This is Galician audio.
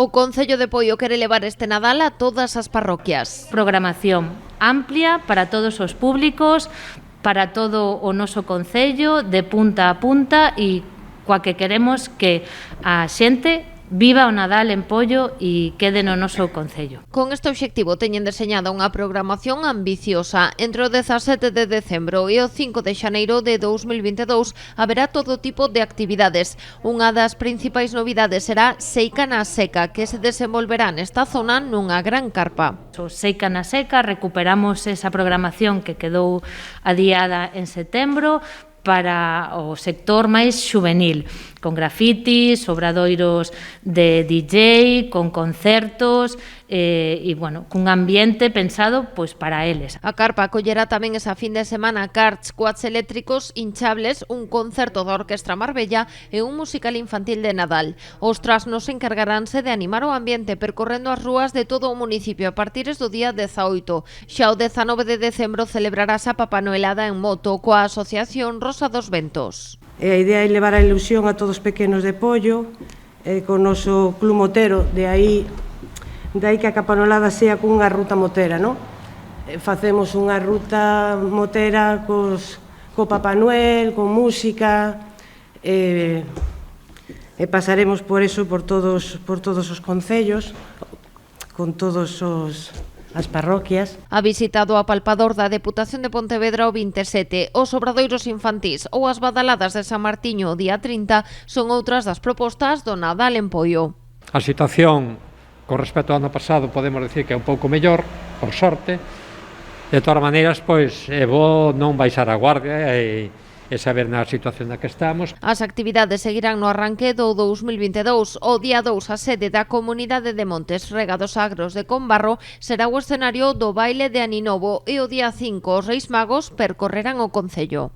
O Concello de Poio quere levar este Nadal a todas as parroquias. Programación amplia para todos os públicos, para todo o noso concello, de punta a punta, e coa que queremos que a xente viva o Nadal en Poio e quede no noso concello. Con este obxectivo teñen deseñada unha programación ambiciosa. Entre o 17 de decembro e o 5 de xaneiro de 2022 haberá todo tipo de actividades. Unha das principais novidades será Seica na Seca, que se desenvolverá nesta zona nunha gran carpa. O Seica na Seca recuperamos esa programación que quedou adiada en setembro para o sector máis xuvenil, con grafitis, obradoiros de DJ, con concertos e, bueno, cun ambiente pensado pois para eles. A carpa acollerá tamén esa fin de semana karts, quads eléctricos, hinchables, un concerto da Orquestra Marbella e un musical infantil de Nadal. Os trasnos encargaránse de animar o ambiente percorrendo as rúas de todo o municipio a partir do día 18. Xa o 19 de decembro celebrarase a Papanoelada en moto coa Asociación Rosa dos Ventos. A idea é levar a ilusión a todos os pequenos de Poio, con o noso club motero, de aí que a capanolada sea cunha ruta motera, non? Facemos unha ruta motera co Papá Noel, con música, e pasaremos por eso por todos os concellos, con todos as parroquias. Ha visitado a palpador da Deputación de Pontevedra o 27, os obradoiros infantís ou as badaladas de San Martiño o día 30 son outras das propostas do Nadal en Poio. A situación con respecto ao ano pasado podemos decir que é un pouco mellor, por sorte. De todas maneiras, pois, é bo non baixar a guardia e saber na situación na que estamos. As actividades seguirán no arranque do 2022. O día 2 a sede da Comunidade de Montes Regados Agros de Combarro será o escenario do baile de Aninovo e o día 5 os Reis Magos percorrerán o concello.